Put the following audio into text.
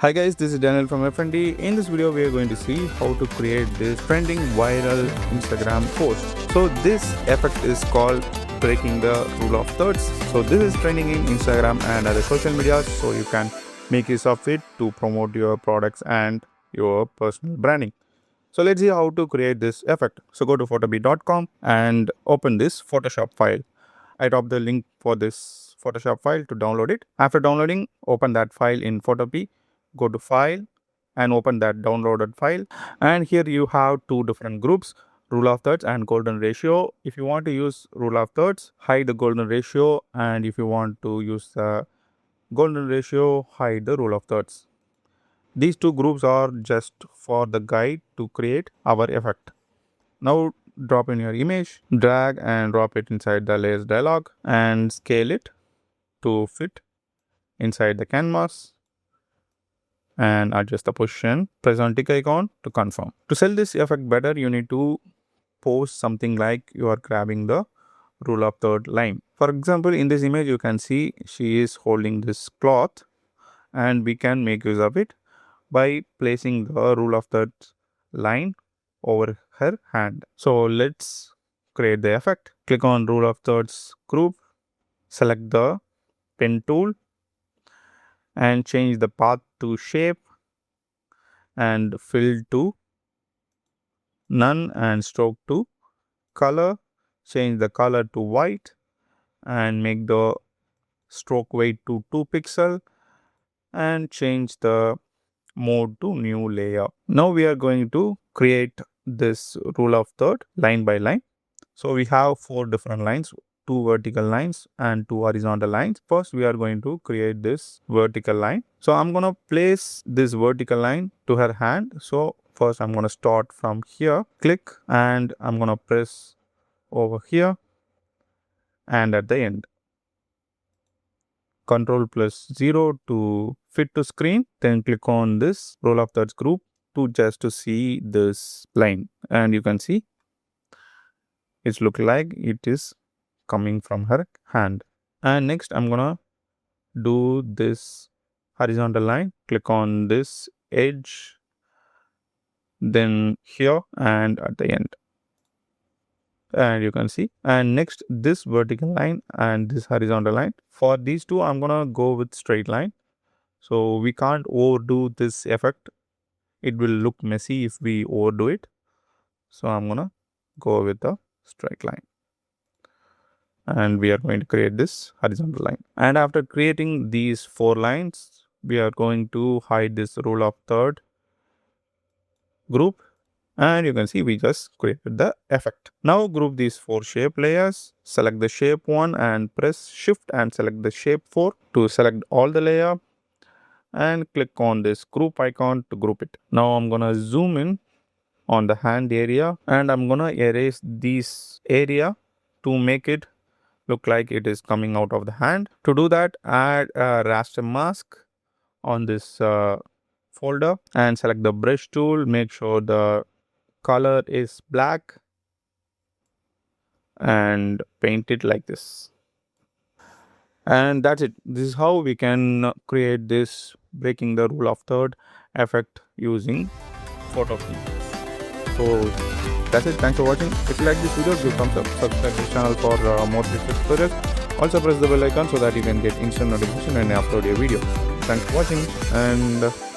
Hi guys, this is Daniel from FND. In this video, we are going to see how to create this trending viral Instagram post. So this effect is called breaking the rule of thirds. So this is trending in Instagram and other social media. So you can make use of it to promote your products and your personal branding. So let's see how to create this effect. So go to Photope.com and open this Photoshop file. I drop the link for this Photoshop file to download it. After downloading, open that file in Photope. Go to File and open that downloaded file. And here you have two different groups, rule of thirds and golden ratio. If you want to use rule of thirds, hide the golden ratio. And if you want to use the golden ratio, hide the rule of thirds. These two groups are just for the guide to create our effect. Now drop in your image, drag and drop it inside the layers dialog and scale it to fit inside the canvas and adjust the position. Press on tick icon to confirm. To sell this effect better, you need to post something like you are grabbing the rule of third line. For example, in this image you can see she is holding this cloth and we can make use of it by placing the rule of third line over her hand. So let's create the effect. Click on rule of thirds group, select the pen tool and change the path to shape and fill to none and stroke to color. Change the color to white and make the stroke weight to 2 pixel and change the mode to new layer. Now we are going to create this rule of third line by line. So we have 4 different lines, 2 vertical lines and 2 horizontal lines. First we are going to create this vertical line. So I'm going to place this vertical line to her hand. So first I'm going to start from here, click and I'm going to press over here and at the end. Ctrl+0 to fit to screen, then click on this rule of thirds group to see this line and you can see it's look like it is coming from her hand. And next I'm gonna do this horizontal line, click on this edge, then here and at the end. And you can see, and next this vertical line and this horizontal line. For these two I'm gonna go with straight line. So we can't overdo this effect. It will look messy if we overdo it. So I'm gonna go with the straight line. And we are going to create this horizontal line. And after creating these 4 lines, we are going to hide this rule of third group. And you can see we just created the effect. Now group these 4 shape layers, select the shape 1 and press shift and select the shape 4 to select all the layer and click on this group icon to group it. Now I'm gonna zoom in on the hand area and I'm gonna erase this area to make it look like it is coming out of the hand. To do that, add a raster mask on this folder and select the brush tool. Make sure the color is black and paint it like this. And that's it. This is how we can create this breaking the rule of third effect using Photope. So that's it. Thanks for watching. If you like this video, give thumbs up. Subscribe to this channel for more future tutorials. Also press the bell icon so that you can get instant notification when I upload a video. Thanks for watching and